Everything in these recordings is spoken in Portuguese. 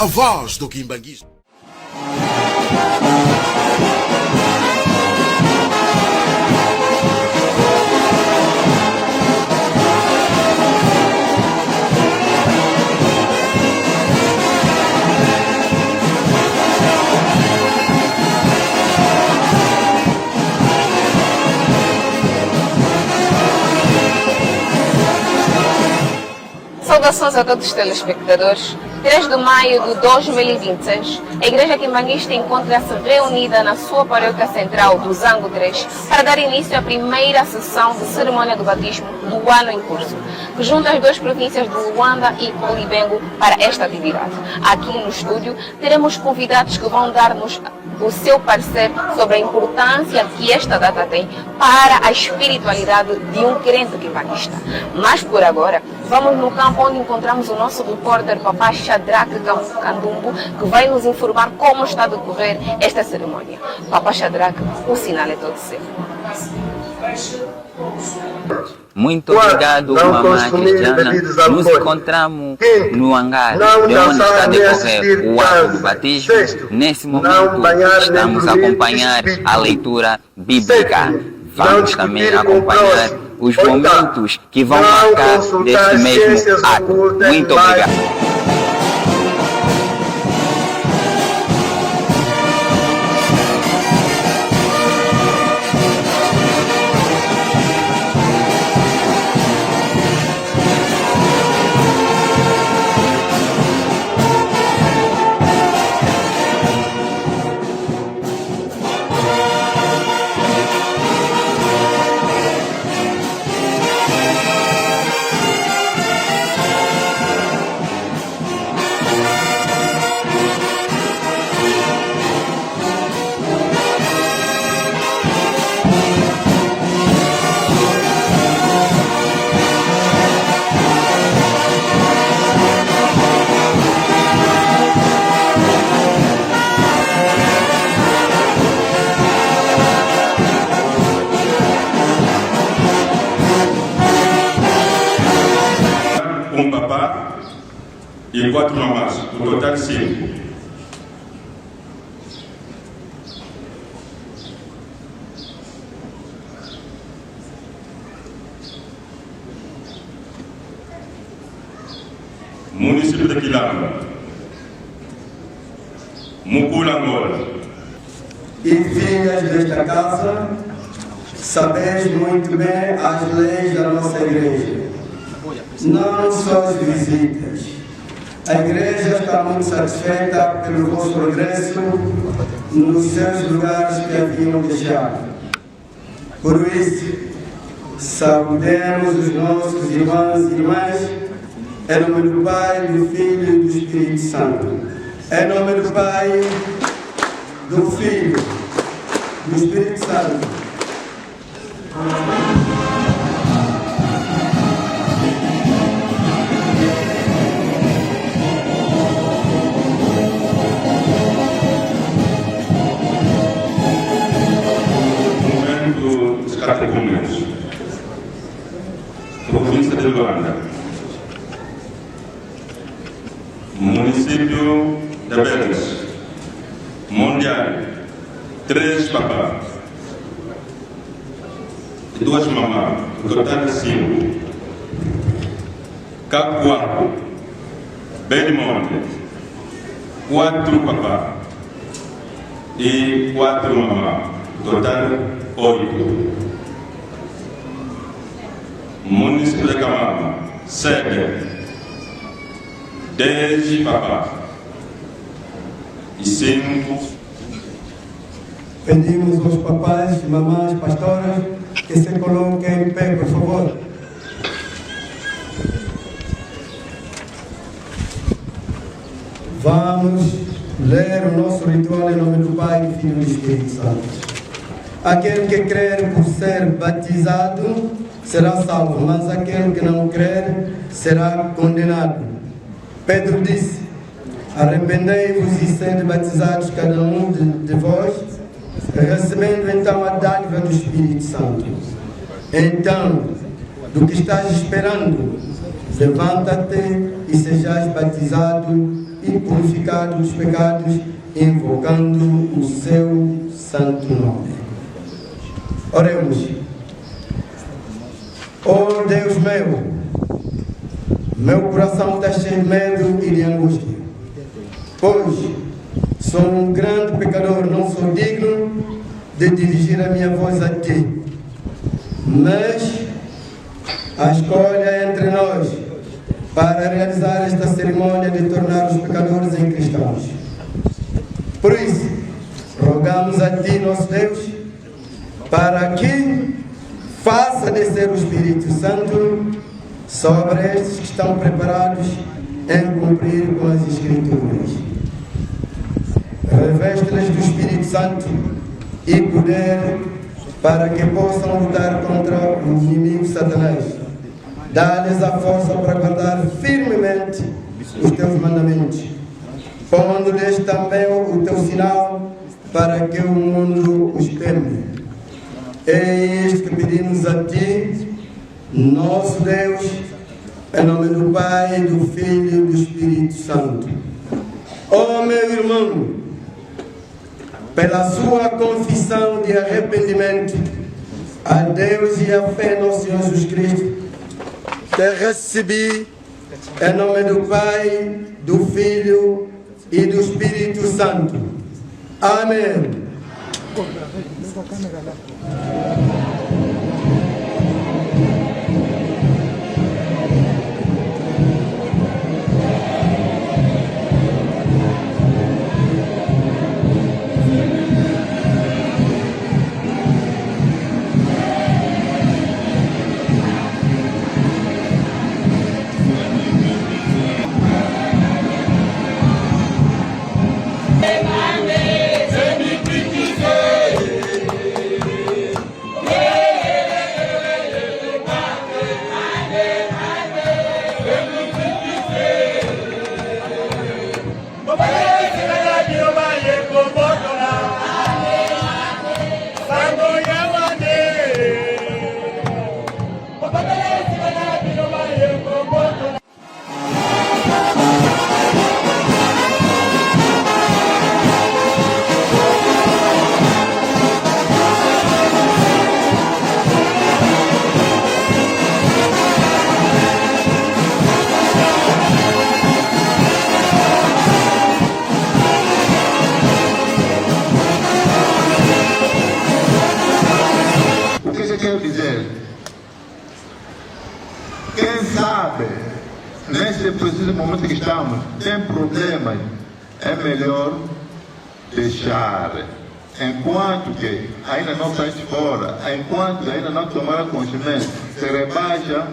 A voz do quimbanguista. Saudações a todos os telespectadores. 3 de maio de 2026, a Igreja Quimbanguista encontra-se reunida na sua paróquia central do Zango 3 para dar início à primeira sessão de cerimônia do batismo do ano em curso, que junta as duas províncias de Luanda e Colibengo para esta atividade. Aqui no estúdio teremos convidados que vão dar-nos o seu parecer sobre a importância que esta data tem para a espiritualidade de um crente quimbanguista. Mas por agora, vamos no campo onde encontramos o nosso repórter Papá Shadraque Candumbo, que vai nos informar como está a decorrer esta cerimônia. Papá Shadraque, o sinal é todo seu. Muito obrigado, mamãe Cristiana. Nos encontramos no hangar de onde está a decorrer o ato do batismo. Nesse momento, estamos a acompanhar a leitura bíblica. Vamos também acompanhar os momentos que vão marcar deste mesmo ato. Muito obrigado. Um papá e 4 mamás, no total 5. Município de Quilamba, Mucula, Angola. E filhas desta casa, sabeis muito bem as leis da nossa igreja. Não só as visitas. A igreja está muito satisfeita pelo vosso progresso nos seus lugares que haviam deixado. Por isso, saudemos os nossos irmãos e irmãs, em nome do Pai, do Filho e do Espírito Santo. Em nome do Pai, do Filho, do Espírito Santo. Catecumenos, província de Luanda, município de Belas, Mundial, 3 papás, 2 mamás, total 5, Capuaco, Belmonte, 4 papás e 4 mamás, total 8. Município de Camama, 7, 10 papás e 5. Pedimos aos papais, mamães, pastoras que se coloquem em pé, por favor. Vamos ler o nosso ritual em nome do Pai, do Filho e do Espírito Santo. Aquele que crer por ser batizado será salvo, mas aquele que não crer será condenado. Pedro disse: arrependei-vos e sede batizados cada um de vós, recebendo então a dádiva do Espírito Santo. Então, do que estás esperando, levanta-te e sejais batizado e purificado dos pecados, invocando o seu santo nome. Oremos. Oh Deus meu coração está cheio de medo e de angústia, pois sou um grande pecador, não sou digno de dirigir a minha voz a Ti, mas a escolha entre nós para realizar esta cerimônia de tornar os pecadores em cristãos. Por isso, rogamos a Ti, nosso Deus, para que faça descer o Espírito Santo sobre estes que estão preparados em cumprir com as Escrituras. Reveste-lhes do Espírito Santo e poder para que possam lutar contra o inimigo Satanás. Dá-lhes a força para guardar firmemente os Teus mandamentos, pondo-lhes também o Teu sinal para que o mundo os teme. É isto que pedimos a Ti, nosso Deus, em nome do Pai, do Filho e do Espírito Santo. Oh meu irmão, pela sua confissão de arrependimento a Deus e a fé em nosso Senhor Jesus Cristo, te recebi em nome do Pai, do Filho e do Espírito Santo. Amém. Nesse preciso momento que estamos, tem problemas, é melhor deixar. Enquanto que ainda não sai de fora, enquanto ainda não tomaram conhecimento, se rebaixa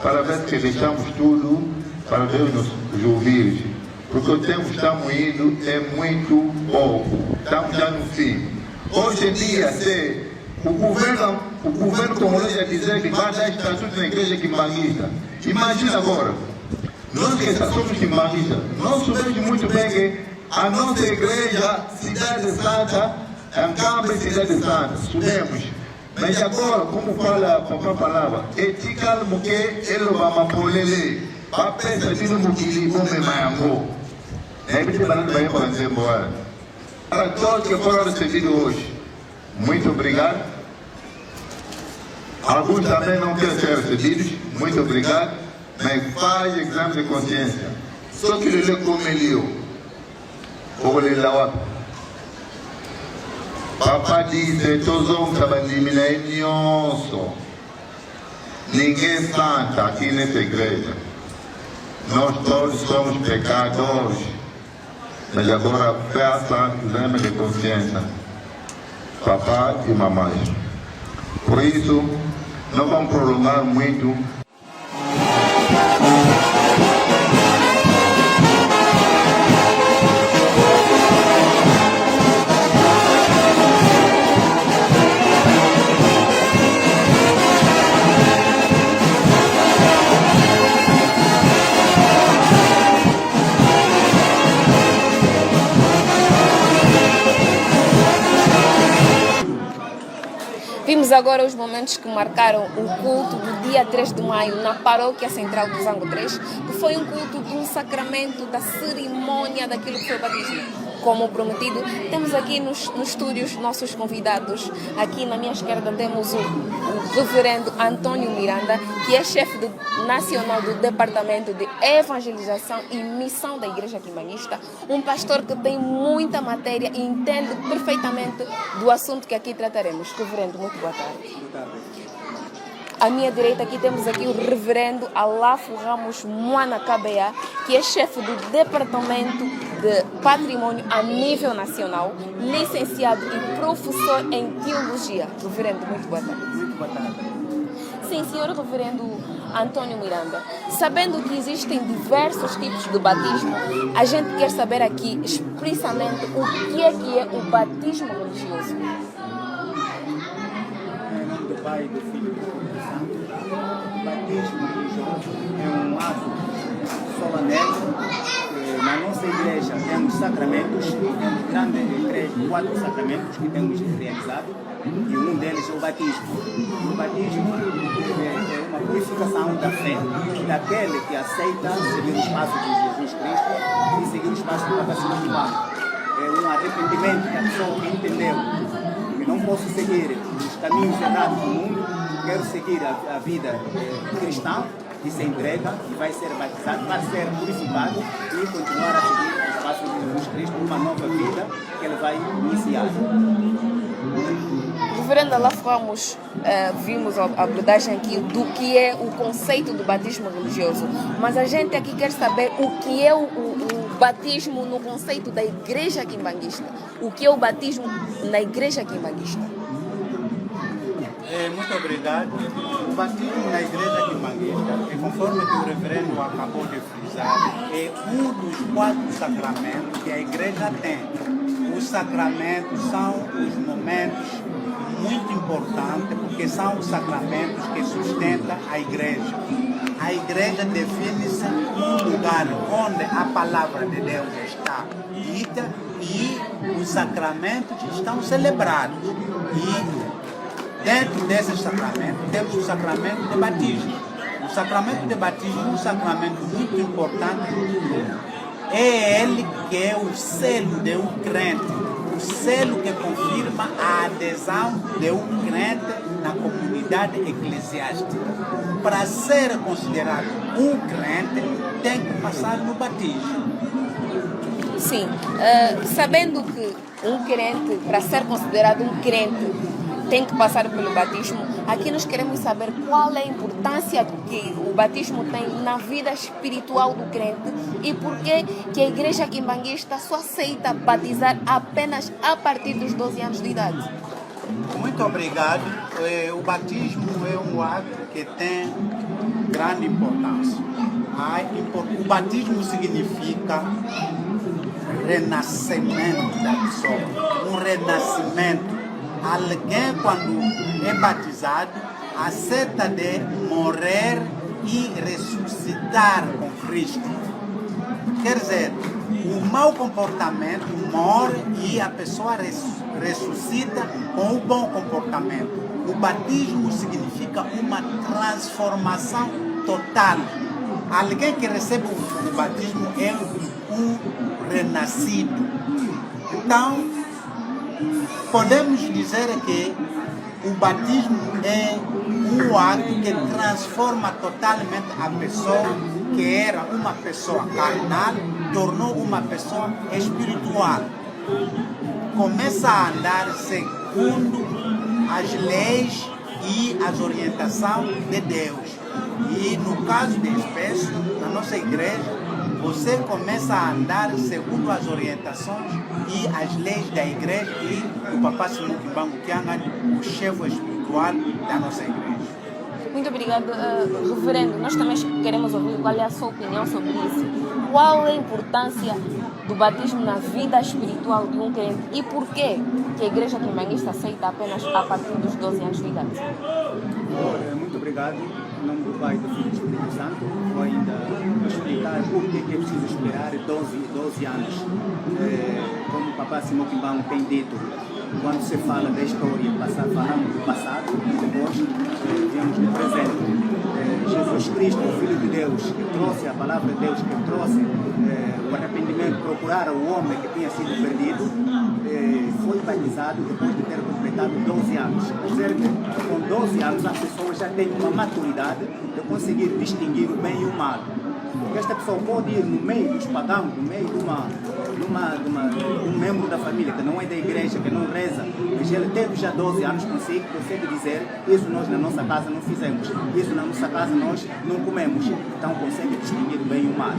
para ver que deixamos tudo para Deus nos ouvir. Porque o tempo que estamos indo é muito pouco, estamos já no fim. Hoje em dia, se o governo congolês já dizer que vai dar estatuto na igreja quimbanguista. Imagina agora, nós que somos quimbanguistas, nós sabemos muito bem que a nossa igreja, Cidade Santa, Ancamba e Cidade Santa, sabemos. Mas agora, como fala a palavra, etikal muke elobama polele, papesa dino mukili ome mayango. É que falando bem para dizer embora. Para todos que foram recebidos hoje, muito obrigado. Alguns também não querem ser recebidos, muito obrigado. Mas faz exame de consciência. Só que ele come ele, ou ele lá. Papá disse, todos vamos eliminar isso. Ninguém é santo aqui nessa igreja. Nós todos somos pecadores. Mas agora faça exame de consciência. Papá e mamãe. Por isso, não vamos prolongar muito. Vimos agora os momentos que marcaram o culto do dia 3 de maio, na paróquia central do Zango 3, que foi um culto de um sacramento, da cerimônia daquilo que foi o batismo. Como prometido, temos aqui nos estúdios nossos convidados. Aqui na minha esquerda temos o reverendo Antônio Miranda, que é chefe nacional do Departamento de Evangelização e Missão da Igreja Quimbanguista, um pastor que tem muita matéria e entende perfeitamente do assunto que aqui trataremos. Reverendo, muito boa tarde. Boa tarde. À minha direita aqui temos aqui o reverendo Alafo Ramos Moana Cabea, que é chefe do Departamento de Patrimônio a nível nacional, licenciado e professor em Teologia. Reverendo, muito boa tarde. Muito boa tarde. Sim, senhor reverendo Antônio Miranda, sabendo que existem diversos tipos de batismo, a gente quer saber aqui explicitamente o que é o batismo religioso. Em nome do Pai, do Filho e do Espírito Santo, o batismo religioso é um ato solene. Na nossa igreja temos sacramentos, temos 4 sacramentos que temos realizado, e um deles é o batismo. O batismo é uma purificação da fé, daquele que aceita seguir os passos de Jesus Cristo e seguir os passos do batismo humano. É um arrependimento da pessoa que entendeu que não posso seguir os caminhos errados do mundo, quero seguir a vida cristã, e se entrega e vai ser batizado para ser purificado e continuar a seguir os passos de Jesus Cristo, uma nova vida que ele vai iniciar. Reverendo Alafo Ramos, vimos a abordagem aqui do que é o conceito do batismo religioso, mas a gente aqui quer saber o que é o batismo no conceito da Igreja Quimbanguista. O que é o batismo na Igreja Quimbanguista? Muito obrigado. O batismo na Igreja Quimbanguista, conforme que o reverendo acabou de frisar, é um dos 4 sacramentos que a Igreja tem. Os sacramentos são os momentos muito importantes, porque são os sacramentos que sustentam a Igreja. A Igreja define-se um lugar onde a palavra de Deus está dita e os sacramentos estão celebrados. E dentro desses sacramentos, temos o sacramento de batismo. O sacramento de batismo é um sacramento muito importante. É ele que é o selo de um crente, o selo que confirma a adesão de um crente na comunidade eclesiástica. Para ser considerado um crente, tem que passar no batismo. Sim, sabendo que um crente, para ser considerado um crente, tem que passar pelo batismo, aqui nós queremos saber qual é a importância que o batismo tem na vida espiritual do crente e por que a Igreja Quimbanguista só aceita batizar apenas a partir dos 12 anos de idade. Muito obrigado. O batismo é um ato que tem grande importância. O batismo significa renascimento da pessoa, um renascimento. Alguém, quando é batizado, aceita de morrer e ressuscitar com Cristo. Quer dizer, o mau comportamento morre e a pessoa ressuscita com o bom comportamento. O batismo significa uma transformação total. Alguém que recebe o batismo é um renascido. Então, podemos dizer que o batismo é um ato que transforma totalmente a pessoa que era uma pessoa carnal, tornou uma pessoa espiritual. Começa a andar segundo as leis e as orientações de Deus. E no caso de espécie, na nossa igreja, você começa a andar segundo as orientações e as leis da igreja e o Papa Simão Quimbangu Kyanga, o chefe espiritual da nossa igreja. Muito obrigado, reverendo. Nós também queremos ouvir qual é a sua opinião sobre isso. Qual é a importância do batismo na vida espiritual de um crente e por que a Igreja Quimbanguista aceita apenas a partir dos 12 anos de idade? Muito obrigado. Em nome do Pai, do Filho e do Espírito Santo, vou ainda explicar por que é preciso esperar 12 anos. Como o Papa Simão Quimbangu tem dito, quando se fala da história, falamos do passado e depois viemos do presente. Cristo, o Filho de Deus, que trouxe a palavra de Deus, que trouxe o arrependimento, procurar o homem que tinha sido perdido, foi batizado depois de ter completado 12 anos. Quer dizer que com 12 anos a pessoa já tem uma maturidade de conseguir distinguir o bem e o mal. Porque esta pessoa pode ir no meio dos pagãos, no meio de um membro da família que não é da igreja, que não reza, mas ele tendo já 12 anos consigo, consegue dizer: isso nós na nossa casa não fizemos, isso na nossa casa nós não comemos. Então consegue distinguir o bem e o mal.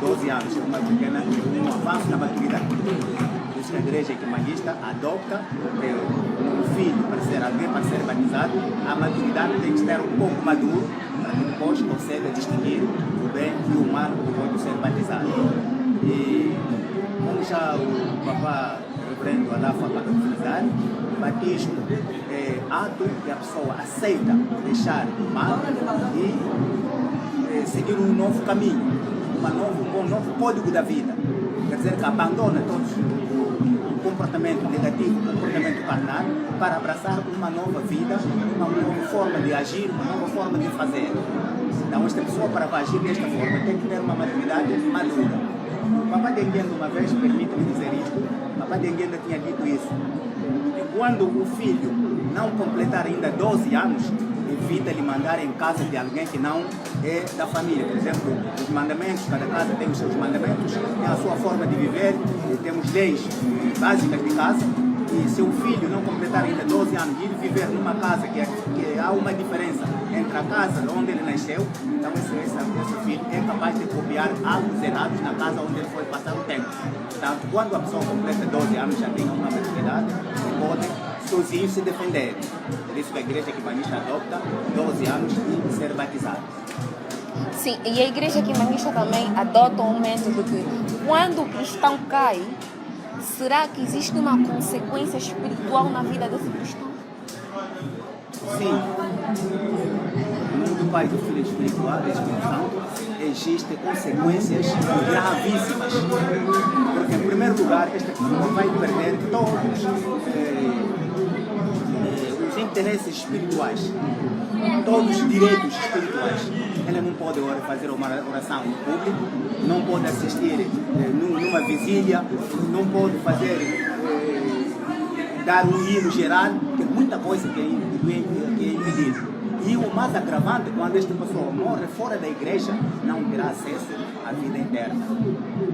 Com 12 anos, um avanço na maturidade. Por isso que a igreja equimanguista adopta um filho para ser alguém, para ser batizado. A maturidade tem que estar um pouco maduro, para que depois consiga distinguir o bem e o mal quando ser batizado. E como já o papá reverendo Alafa acabou de frisar, o batismo é ato que a pessoa aceita deixar o mal e seguir um novo caminho, um novo código da vida. Quer dizer que abandona todos o comportamento negativo, o comportamento carnal, para abraçar uma nova vida, uma nova forma de agir, uma nova forma de fazer. Então esta pessoa, para agir desta forma, tem que ter uma maturidade madura. O Papa Denguenda, uma vez, permite-me dizer isto, o Papa Denguenda tinha dito isso, que quando o filho não completar ainda 12 anos, evita-lhe mandar em casa de alguém que não é da família. Por exemplo, os mandamentos, cada casa tem os seus mandamentos, tem a sua forma de viver, temos leis básicas de casa, e se o filho não completar ainda 12 anos e ele viver numa casa que há uma diferença entre a casa onde ele nasceu, então esse filho é capaz de copiar hábitos errados na casa onde ele foi passar o tempo. Portanto, quando a pessoa completa 12 anos, já tem uma maturidade, pode sozinho se defender. Por isso que a igreja equimanguista adopta 12 anos e ser batizado. Sim, e a igreja equimanguista também adota um método que, quando o cristão cai, será que existe uma consequência espiritual na vida desse cristão? Sim. No nome do Pai, do Filho e do Espírito Santo, existem consequências gravíssimas. Porque, em primeiro lugar, esta pessoa vai perder todos os interesses espirituais, todos os direitos espirituais. Ele não pode fazer uma oração em público, não pode assistir numa vigília, não pode fazer, dar um hino geral, tem muita coisa que é impedido. E o mais agravante, quando esta pessoa morre fora da igreja, não terá acesso à vida eterna.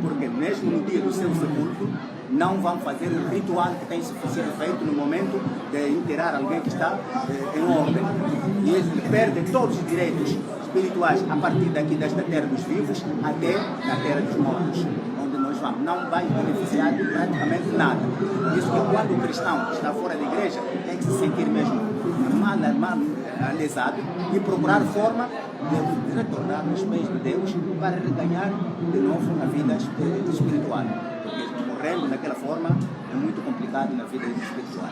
Porque mesmo no dia do seu sepulcro, não vão fazer o ritual que tem sido feito no momento de enterrar alguém que está em ordem. E eles perdem todos os direitos espirituais a partir daqui desta terra dos vivos até na terra dos mortos, onde nós vamos. Não vai beneficiar de praticamente nada. Isso que quando o cristão está fora da igreja tem que se sentir mesmo mal lesado e procurar forma de retornar nos pés de Deus para reganhar de novo a vida espiritual. Porque morrendo daquela forma é muito complicado na vida espiritual.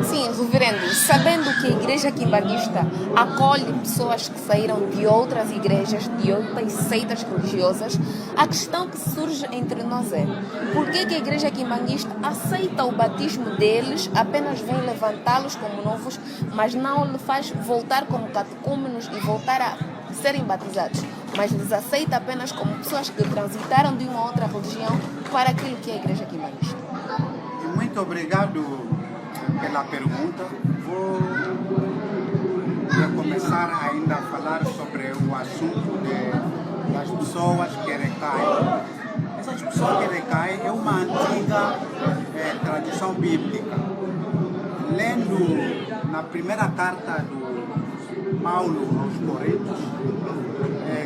Sim, reverendo, sabendo que a igreja quimbanguista acolhe pessoas que saíram de outras igrejas, de outras seitas religiosas, a questão que surge entre nós é: por que a igreja quimbanguista aceita o batismo deles, apenas vem levantá-los como novos, mas não lhe faz voltar como catecúmenos e voltar a serem batizados, mas lhes aceita apenas como pessoas que transitaram de uma outra religião para aquilo que é a igreja quimbanguista? Muito obrigado pela pergunta. Vou começar ainda a falar sobre o assunto das pessoas que recaem. Essas pessoas que recaem é uma antiga tradição bíblica. Lendo na primeira carta do Paulo aos Coríntios,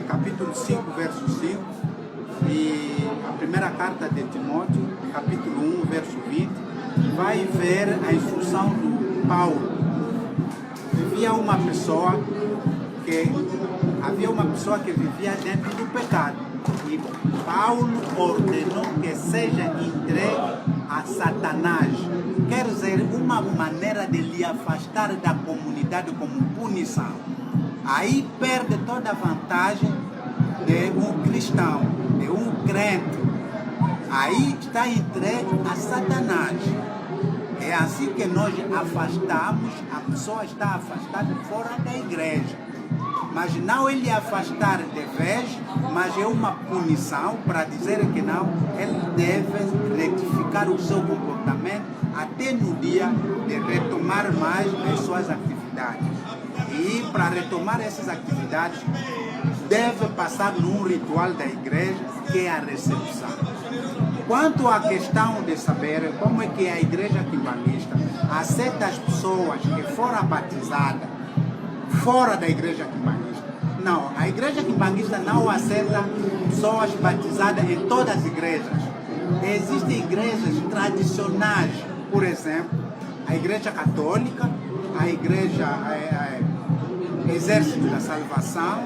capítulo 5, verso 5, e a primeira carta de Timóteo, capítulo 1, verso 20, vai ver a instrução do Paulo. Havia uma pessoa que vivia dentro do pecado. E Paulo ordenou que seja entregue a Satanás. Quer dizer, uma maneira de lhe afastar da comunidade como punição. Aí perde toda a vantagem de um cristão, de um crente. Aí está entregue a Satanás. É assim que nós afastamos, a pessoa está afastada fora da igreja. mas não ele afastar de vez, mas é uma punição para dizer que não, ele deve retificar o seu comportamento até no dia de retomar mais as suas atividades. E para retomar essas atividades, deve passar num ritual da igreja, que é a recepção. Quanto à questão de saber como é que a igreja quimbanguista aceita as pessoas que foram batizadas fora da igreja quimbanguista, não, a igreja quimbanguista não aceita pessoas batizadas em todas as igrejas. Existem igrejas tradicionais, por exemplo, a igreja católica, a igreja Exército da Salvação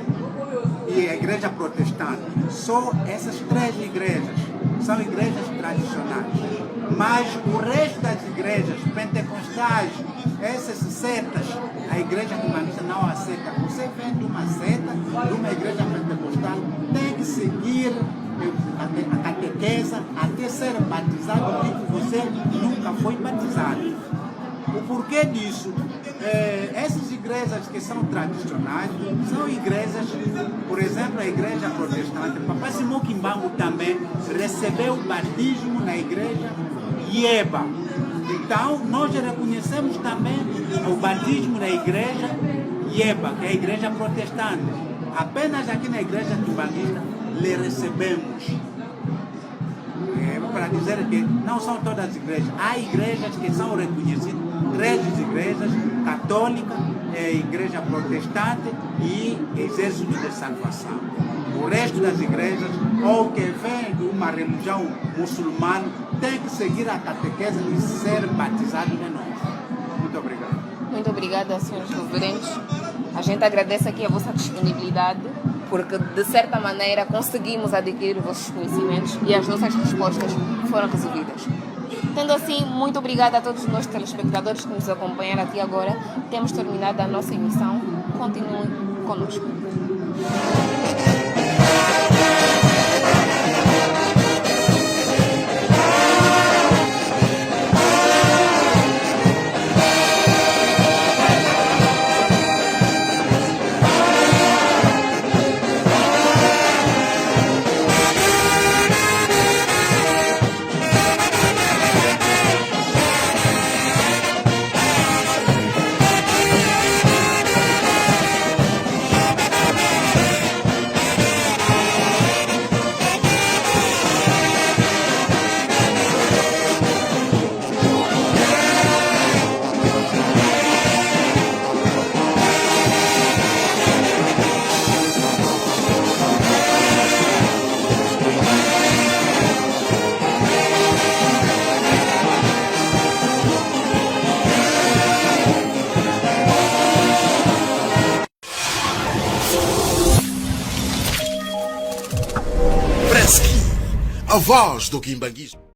e a igreja protestante. Só essas três igrejas são igrejas tradicionais. Mas o resto das igrejas pentecostais, essas setas, a igreja quimbanguista não aceita. Você vem de uma seta, de uma igreja pentecostal, tem que seguir a catequese até ser batizado, porque você nunca foi batizado. O porquê disso? Essas igrejas que são tradicionais são igrejas, por exemplo, a igreja protestante. Papai Simão Quimbangu também recebeu o batismo na igreja Ieba. Então, nós reconhecemos também o batismo na igreja Ieba, que é a igreja protestante. Apenas aqui na igreja quimbanguista lhe recebemos. Para dizer que não são todas as igrejas. Há igrejas que são reconhecidas, três igrejas, católica, igreja protestante e exército de salvação. O resto das igrejas, ou que vem de uma religião muçulmana, tem que seguir a catequese e ser batizado de novo. Muito obrigado. Muito obrigada, senhores reverentes. A gente agradece aqui a vossa disponibilidade, porque de certa maneira conseguimos adquirir os vossos conhecimentos e as nossas respostas foram resolvidas. Tendo assim, muito obrigada a todos os nossos telespectadores que nos acompanharam até agora. Temos terminado a nossa emissão. Continuem conosco. A voz do quimbanguismo.